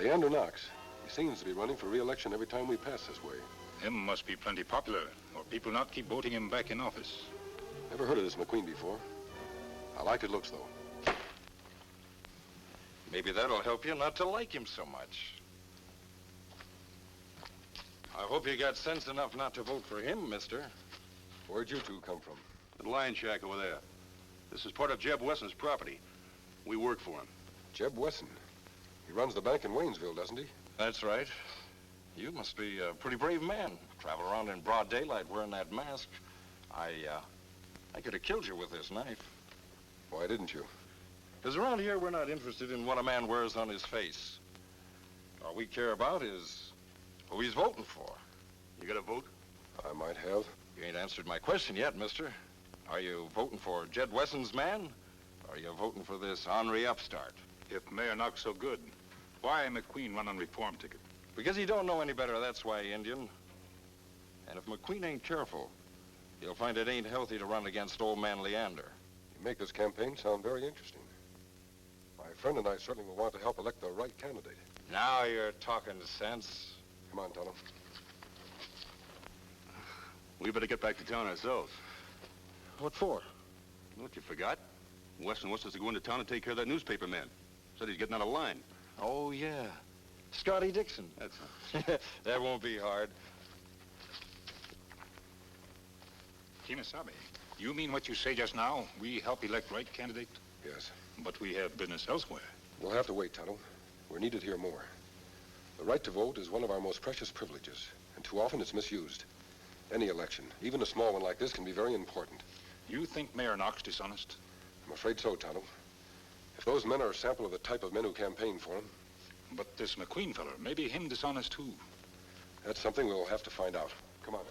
Leander Knox. He seems to be running for re-election every time we pass this way. Him must be plenty popular, or people not keep voting him back in office. Never heard of this McQueen before. I like his looks, though. Maybe that'll help you not to like him so much. I hope you got sense enough not to vote for him, mister. Where'd you two come from? The lion shack over there. This is part of Jeb Wesson's property. We work for him. Jeb Wesson. He runs the bank in Waynesville, doesn't he? That's right. You must be a pretty brave man. Travel around in broad daylight wearing that mask. I could have killed you with this knife. Why didn't you? Because around here, we're not interested in what a man wears on his face. All we care about is who he's voting for. You got a vote? I might have. You ain't answered my question yet, mister. Are you voting for Jed Wesson's man? Or are you voting for this ornery upstart? If Mayor Knox so good, why McQueen run on reform ticket? Because he don't know any better, that's why, Indian. And if McQueen ain't careful, he'll find it ain't healthy to run against old man Leander. You make this campaign sound very interesting. My friend and I certainly will want to help elect the right candidate. Now you're talking sense. Come on, Tonto. We better get back to town ourselves. What for? What, you forgot? Wesson wants us to go into town and take care of that newspaper man. Said he's getting out of line. Oh, yeah. Scotty Dixon. That's That won't be hard. Kimasabi, you mean what you say just now? We help elect right candidate? Yes. But we have business elsewhere. We'll have to wait, Tonto. We're needed here more. The right to vote is one of our most precious privileges, and too often it's misused. Any election, even a small one like this, can be very important. You think Mayor Knox dishonest? I'm afraid so, Tonto. If those men are a sample of the type of men who campaign for him... But this McQueen feller, maybe him dishonest too. That's something we'll have to find out. Come on.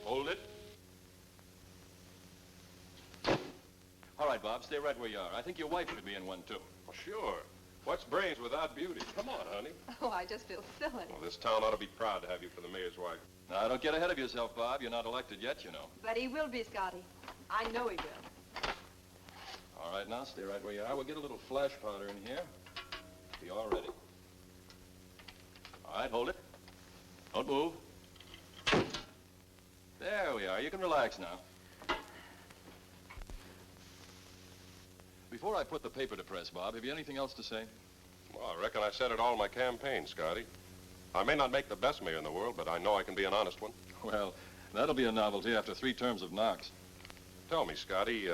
Hold it. All right, Bob, stay right where you are. I think your wife should be in one, too. Well, sure. What's brains without beauty? Come on, honey. Oh, I just feel silly. Well, this town ought to be proud to have you for the mayor's wife. Now, don't get ahead of yourself, Bob. You're not elected yet, you know. But he will be, Scotty. I know he will. All right, now, stay right where you are. We'll get a little flash powder in here. Be all ready. All right, hold it. Don't move. There we are. You can relax now. Before I put the paper to press, Bob, have you anything else to say? Well, I reckon I said it all in my campaign, Scotty. I may not make the best mayor in the world, but I know I can be an honest one. Well, that'll be a novelty after 3 terms of Knox. Tell me, Scotty,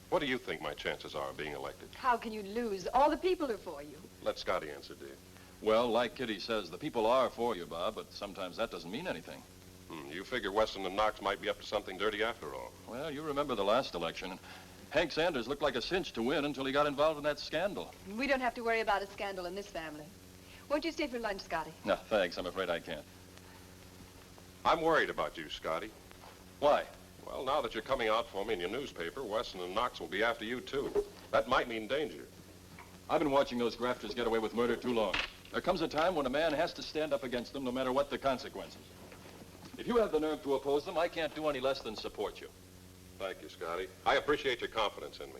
what do you think my chances are of being elected? How can you lose? All the people are for you. Let Scotty answer, dear. Well, like Kitty says, the people are for you, Bob, but sometimes that doesn't mean anything. You figure Wesson and Knox might be up to something dirty after all. Well, you remember the last election. Hank Sanders looked like a cinch to win until he got involved in that scandal. We don't have to worry about a scandal in this family. Won't you stay for lunch, Scotty? No, thanks. I'm afraid I can't. I'm worried about you, Scotty. Why? Well, now that you're coming out for me in your newspaper, Wesson and Knox will be after you, too. That might mean danger. I've been watching those grafters get away with murder too long. There comes a time when a man has to stand up against them no matter what the consequences. If you have the nerve to oppose them, I can't do any less than support you. Thank you, Scotty. I appreciate your confidence in me.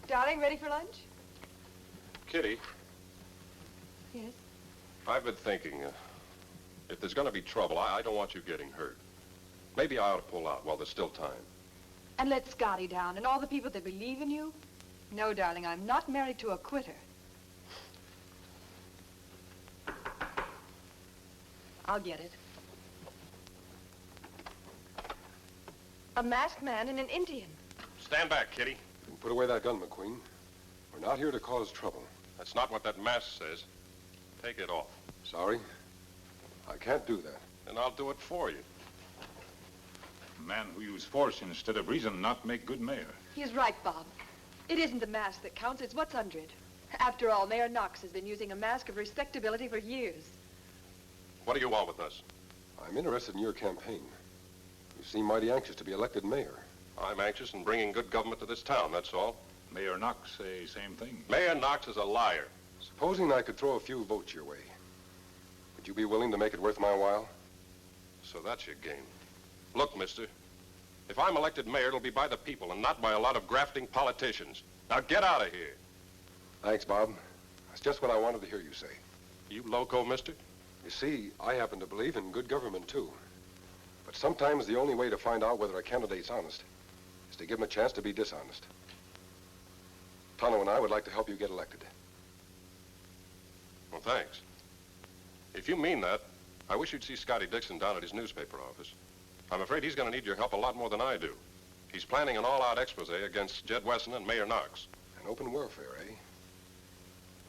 Darling, ready for lunch? Kitty, Yes. I've been thinking, if there's going to be trouble, I don't want you getting hurt. Maybe I ought to pull out while there's still time. And let Scotty down and all the people that believe in you? No, darling, I'm not married to a quitter. I'll get it. A masked man and an Indian. Stand back, Kitty. Put away that gun, McQueen. We're not here to cause trouble. That's not what that mask says. Take it off. Sorry. I can't do that. And I'll do it for you. A man who use force instead of reason not make good mayor. He's right, Bob. It isn't the mask that counts, it's what's under it. After all, Mayor Knox has been using a mask of respectability for years. What do you want with us? I'm interested in your campaign. You seem mighty anxious to be elected mayor. I'm anxious in bringing good government to this town, that's all. Mayor Knox say same thing. Mayor Knox is a liar. Supposing I could throw a few votes your way, would you be willing to make it worth my while? So that's your game. Look, mister, if I'm elected mayor, it'll be by the people and not by a lot of grafting politicians. Now get out of here. Thanks, Bob. That's just what I wanted to hear you say. You loco, mister? You see, I happen to believe in good government, too. But sometimes the only way to find out whether a candidate's honest is to give him a chance to be dishonest. Tonto and I would like to help you get elected. Well, thanks. If you mean that, I wish you'd see Scotty Dixon down at his newspaper office. I'm afraid he's going to need your help a lot more than I do. He's planning an all-out expose against Jed Wesson and Mayor Knox. An open warfare, eh?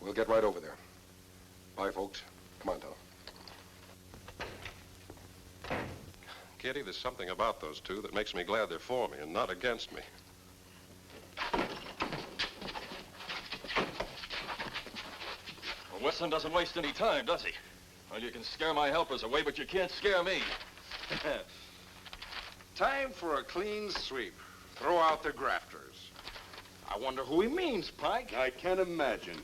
We'll get right over there. Bye, folks. Come on, Tonto. Kitty, there's something about those two that makes me glad they're for me and not against me. Well, Wesson doesn't waste any time, does he? Well, you can scare my helpers away, but you can't scare me. Time for a clean sweep. Throw out the grafters. I wonder who he means, Pike. I can't imagine.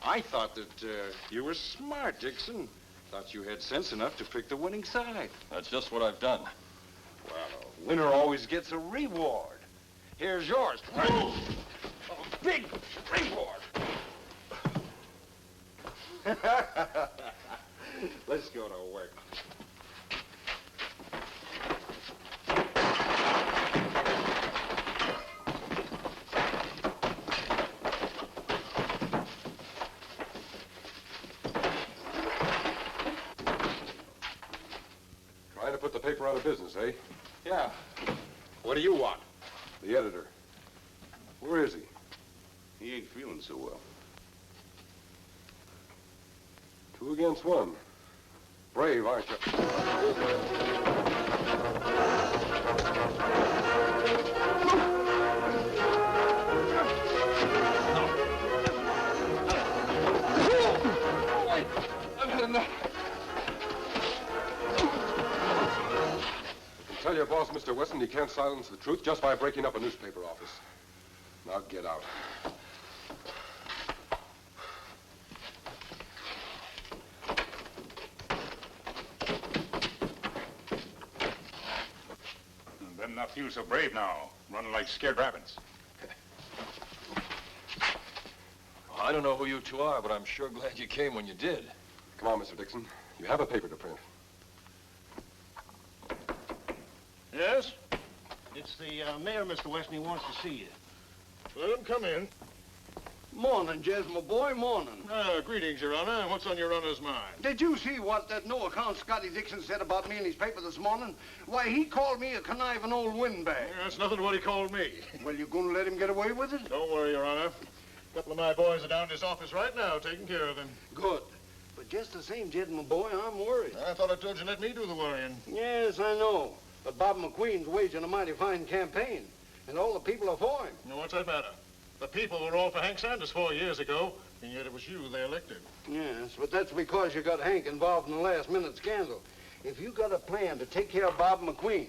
I thought that you were smart, Dixon. Thought you had sense enough to pick the winning side. That's just what I've done. Well, a winner always gets a reward. Here's yours. A big reward. Let's go to work. Trying to put the paper out of business, eh? Yeah. What do you want? The editor. Where is he? He ain't feeling so well. 2 against 1. Brave, aren't you? I've had enough. Tell your boss, Mr. Wesson, he can't silence the truth just by breaking up a newspaper office. Now get out. Them not feel so brave now, running like scared rabbits. Well, I don't know who you two are, but I'm sure glad you came when you did. Come on, Mr. Dixon. You have a paper to print. Yes? It's the mayor, Mr. Weston. He wants to see you. Let him come in. Morning, Jez, my boy, morning. Greetings, Your Honor. What's on Your Honor's mind? Did you see what that no-account Scotty Dixon said about me in his paper this morning? Why, he called me a conniving old windbag. That's nothing to what he called me. Well, you gonna let him get away with it? Don't worry, Your Honor. A couple of my boys are down at his office right now, taking care of him. Good. But just the same, Jed, my boy, I'm worried. I thought I told you let me do the worrying. Yes, I know. But Bob McQueen's waging a mighty fine campaign, and all the people are for him. Now, what's that matter? The people were all for Hank Sanders 4 years ago, and yet it was you they elected. Yes, but that's because you got Hank involved in the last-minute scandal. If you got a plan to take care of Bob McQueen,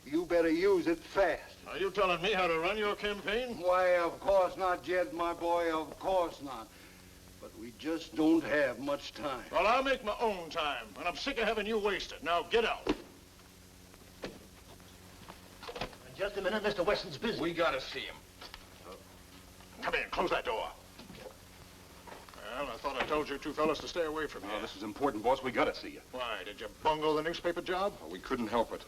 you better use it fast. Are you telling me how to run your campaign? Why, of course not, Jed, my boy, of course not. But we just don't have much time. Well, I'll make my own time, and I'm sick of having you waste it. Now, get out. Just a minute, Mr. Weston's busy. We gotta see him. Come in, close that door. Well, I thought I told you two fellas to stay away from here. Oh, this is important, boss. We gotta see you. Why, did you bungle the newspaper job? Well, we couldn't help it.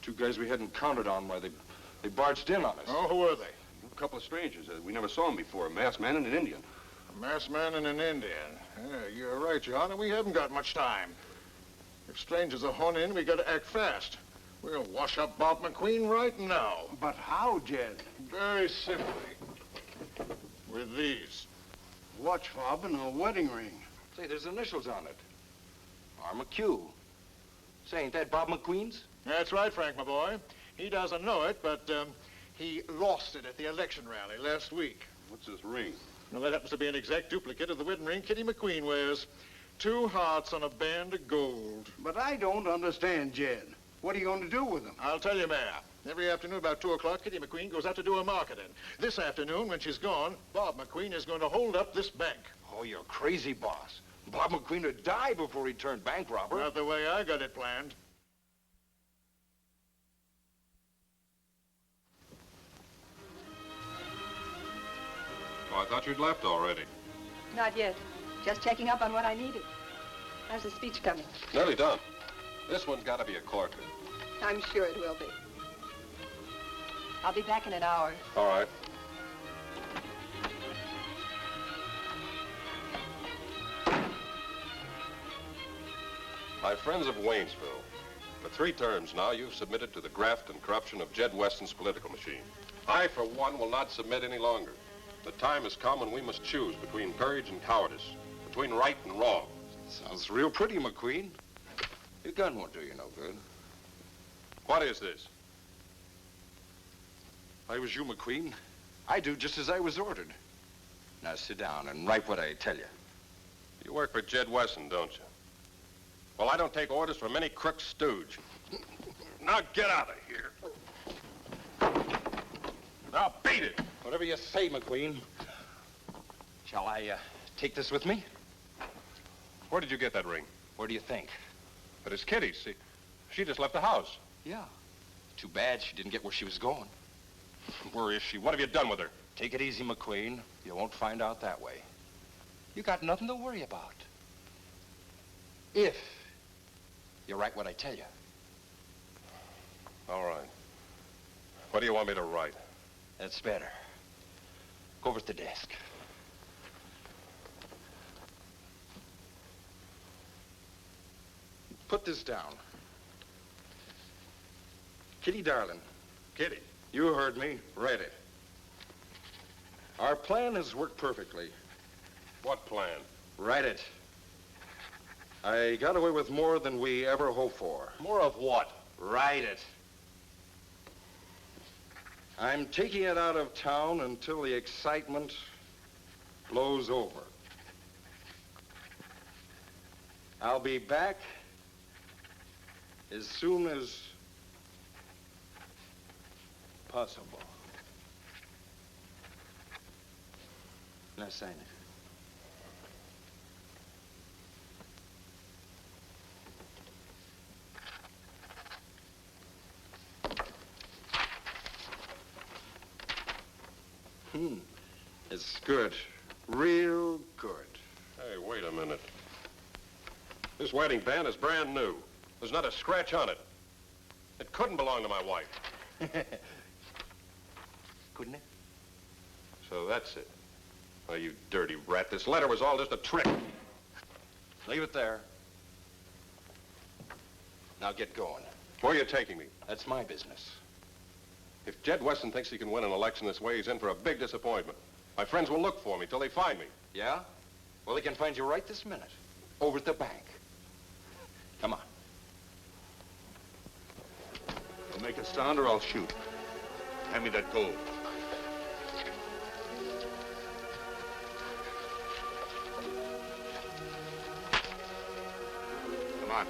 Two guys we hadn't counted on, why they barged in on us. Oh, who were they? A couple of strangers. We never saw them before. A masked man and an Indian. A masked man and an Indian. Yeah, you're right, Your Honor. We haven't got much time. If strangers are horning in, we gotta act fast. We'll wash up Bob McQueen right now. But how, Jed? Very simply. With these. Watch fob and a wedding ring. Say, there's initials on it. R.McQ. Say, ain't that Bob McQueen's? That's right, Frank, my boy. He doesn't know it, but he lost it at the election rally last week. What's this ring? Now, that happens to be an exact duplicate of the wedding ring Kitty McQueen wears. 2 hearts on a band of gold. But I don't understand, Jed. What are you going to do with them? I'll tell you, Mayor. Every afternoon about 2 o'clock, Kitty McQueen goes out to do her marketing. This afternoon, when she's gone, Bob McQueen is going to hold up this bank. Oh, you're crazy, boss. Bob McQueen would die before he turned bank robber. Not the way I got it planned. Oh, I thought you'd left already. Not yet. Just checking up on what I needed. How's the speech coming? Nearly done. This one's got to be a corker. I'm sure it will be. I'll be back in an hour. All right. My friends of Waynesville, for 3 terms now, you've submitted to the graft and corruption of Jed Weston's political machine. I, for one, will not submit any longer. The time has come when we must choose between courage and cowardice, between right and wrong. Sounds real pretty, McQueen. Your gun won't do you no good. What is this? If I was you, McQueen, I'd do just as I was ordered. Now sit down and write what I tell you. You work for Jed Weston, don't you? Well, I don't take orders from any crook stooge. Now get out of here. Now beat it. Whatever you say, McQueen. Shall I take this with me? Where did you get that ring? Where do you think? But it's Kitty's. See, she just left the house. Yeah. Too bad she didn't get where she was going. Where is she? What have you done with her? Take it easy, McQueen. You won't find out that way. You got nothing to worry about. If you write what I tell you. All right. What do you want me to write? That's better. Go over at the desk. Put this down. Kitty, darling. Kitty. You heard me. Read it. Our plan has worked perfectly. What plan? Write it. I got away with more than we ever hoped for. More of what? Write it. I'm taking it out of town until the excitement blows over. I'll be back as soon as possible. Now sign it. It's good. Real good. Hey, wait a minute. This wedding band is brand new. There's not a scratch on it. It couldn't belong to my wife. Couldn't it? So that's it. Oh, you dirty rat. This letter was all just a trick. Leave it there. Now get going. Where are you taking me? That's my business. If Jed Weston thinks he can win an election this way, he's in for a big disappointment. My friends will look for me till they find me. Yeah? Well, they can find you right this minute. Over at the bank. Come on. I'll make a stand or I'll shoot. Hand me that gold. Come on.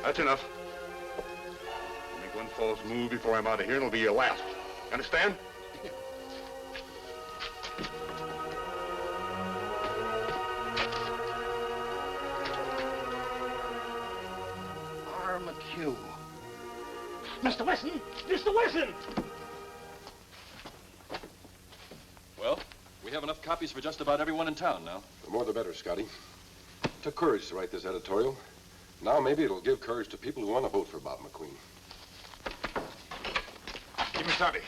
That's enough. Make one false move before I'm out of here, and it'll be your last. Understand? McHugh. Mr. Weston! Mr. Weston! Well, we have enough copies for just about everyone in town now. The more the better, Scotty. It took courage to write this editorial. Now maybe it'll give courage to people who want to vote for Bob McQueen. Kimasabi,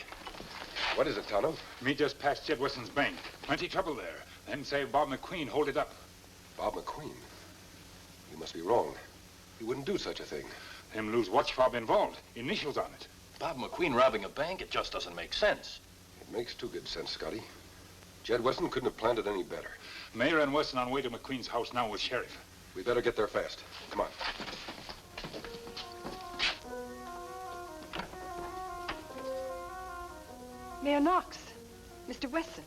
What is it, Tonto? me just passed Jed Weston's bank. Plenty trouble there. Then say Bob McQueen hold it up. Bob McQueen? You must be wrong. He wouldn't do such a thing. Them lose watch fob involved. Initials on it. Bob McQueen robbing a bank, it just doesn't make sense. It makes too good sense, Scotty. Jed Weston couldn't have planned it any better. Mayor and Weston on way to McQueen's house now with sheriff. We better get there fast. Come on. Mayor Knox, Mr. Weston,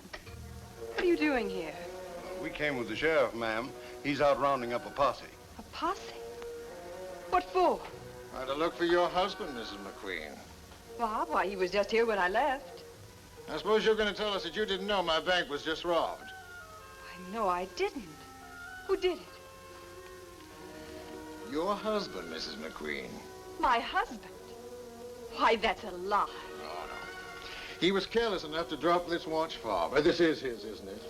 what are you doing here? We came with the sheriff, ma'am. He's out rounding up a posse. A posse? What for? Try to look for your husband, Mrs. McQueen. Bob, why, he was just here when I left. I suppose you're going to tell us that you didn't know my bank was just robbed. Why, no, I didn't. Who did it? Your husband, Mrs. McQueen. My husband. Why, that's a lie. No. He was careless enough to drop this watch fob. This is his, isn't it?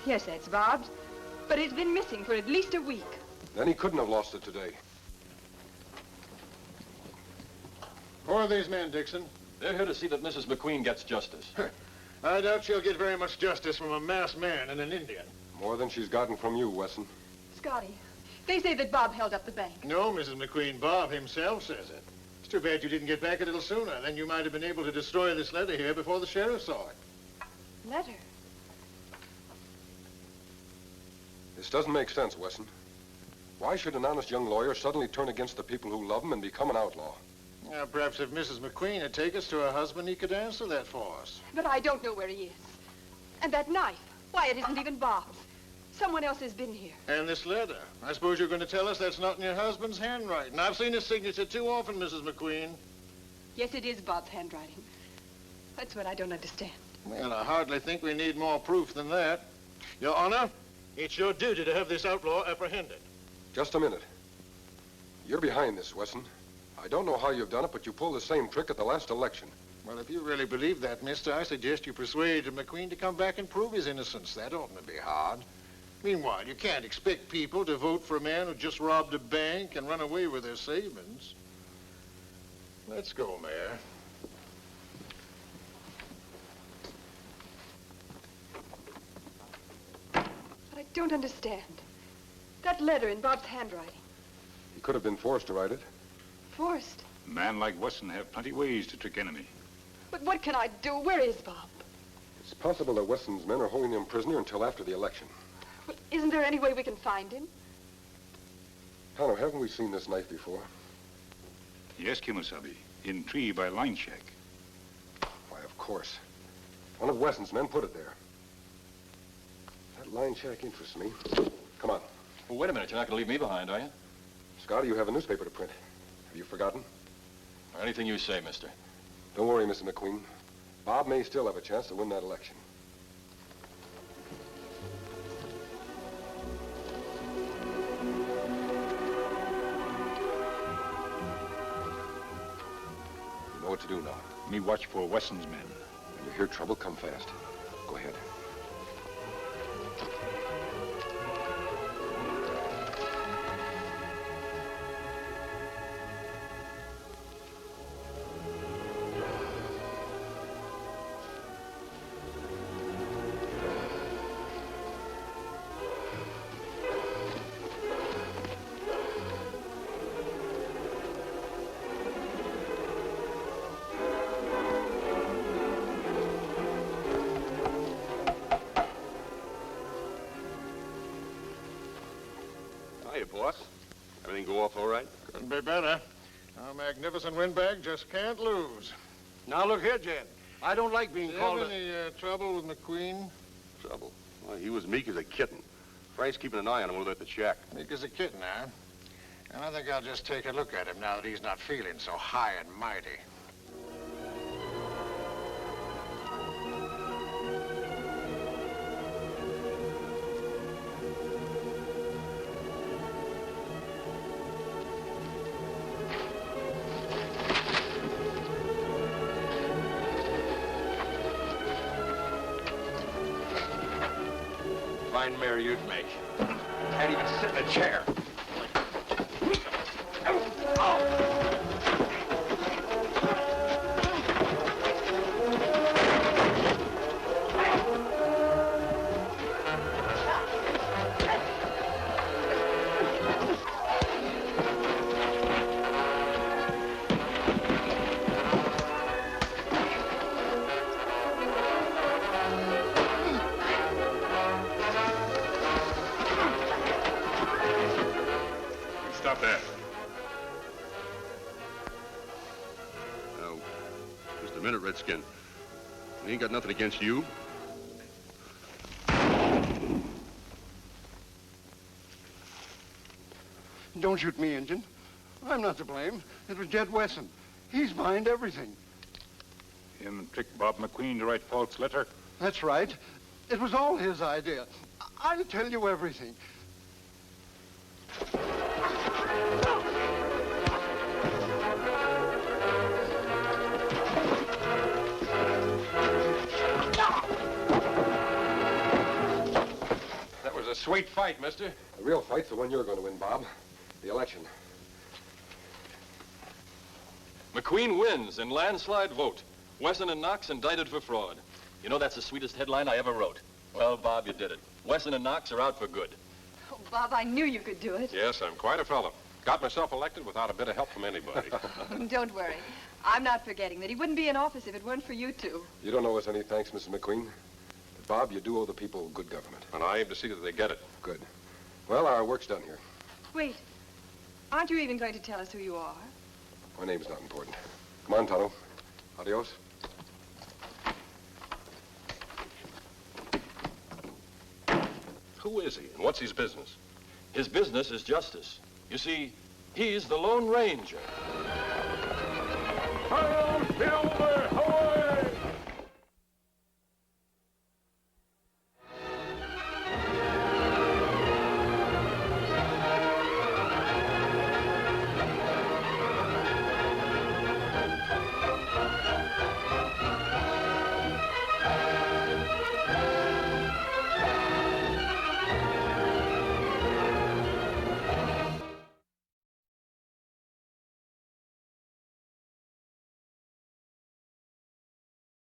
Yes, that's Bob's. But it's been missing for at least a week. Then he couldn't have lost it today. Who are these men, Dixon? They're here to see that Mrs. McQueen gets justice. I doubt she'll get very much justice from a masked man and an Indian. More than she's gotten from you, Wesson. Scotty, they say that Bob held up the bank. No, Mrs. McQueen, Bob himself says it. It's too bad you didn't get back a little sooner. Then you might have been able to destroy this letter here before the sheriff saw it. Letter? This doesn't make sense, Wesson. Why should an honest young lawyer suddenly turn against the people who love him and become an outlaw? Perhaps if Mrs. McQueen had taken us to her husband, he could answer that for us. But I don't know where he is. And that knife, why, it isn't even Bob's. Someone else has been here. And this letter. I suppose you're going to tell us that's not in your husband's handwriting. I've seen his signature too often, Mrs. McQueen. Yes, it is Bob's handwriting. That's what I don't understand. Well, I hardly think we need more proof than that. Your Honor, it's your duty to have this outlaw apprehended. Just a minute. You're behind this, Wesson. I don't know how you've done it, but you pulled the same trick at the last election. Well, if you really believe that, mister, I suggest you persuade McQueen to come back and prove his innocence. That oughtn't to be hard. Meanwhile, you can't expect people to vote for a man who just robbed a bank and run away with their savings. Let's go, Mayor. But I don't understand. That letter in Bob's handwriting. He could have been forced to write it. Forced? A man like Wesson have plenty ways to trick enemy. But what can I do? Where is Bob? It's possible that Wesson's men are holding him prisoner until after the election. Well, isn't there any way we can find him? Tonto, haven't we seen this knife before? Yes, Kimasabi. In tree by line shack. Why, of course. One of Wesson's men put it there. That line shack interests me. Come on. Well, wait a minute. You're not going to leave me behind, are you? Scotty, you have a newspaper to print. Have you forgotten? Anything you say, mister. Don't worry, Mr. McQueen. Bob may still have a chance to win that election. You know what to do now. Me watch for Wesson's men. When you hear trouble, come fast. Go ahead. Hiya, boss. Everything go off all right? Couldn't be better. Our magnificent windbag just can't lose. Now look here, Jed. I don't like being Do you called have any trouble with McQueen? Trouble. Well, he was meek as a kitten. Frank's keeping an eye on him over at the shack. Meek as a kitten, huh? And I think I'll just take a look at him now that he's not feeling so high and mighty. Fine mare you'd make. Can't even sit in a chair. Stop that. Now, just a minute, Redskin. We ain't got nothing against you. Don't shoot me, Injun. I'm not to blame. It was Jed Wesson. He's behind everything. Him tricked Bob McQueen to write false letter. That's right. It was all his idea. I'll tell you everything. That was a sweet fight, mister. The real fight's the one you're going to win, Bob. The election. McQueen wins in landslide vote. Wesson and Knox indicted for fraud. You know, that's the sweetest headline I ever wrote. Well, Bob, you did it. Wesson and Knox are out for good. Oh, Bob, I knew you could do it. Yes, I'm quite a fellow. Got myself elected without a bit of help from anybody. Don't worry. I'm not forgetting that he wouldn't be in office if it weren't for you two. You don't owe us any thanks, Mrs. McQueen. But, Bob, you do owe the people good government. And I aim to see that they get it. Good. Well, our work's done here. Wait. Aren't you even going to tell us who you are? My name's not important. Come on, Tonto. Adios. Who is he, and what's his business? His business is justice. You see, he's the Lone Ranger. Hail Silver!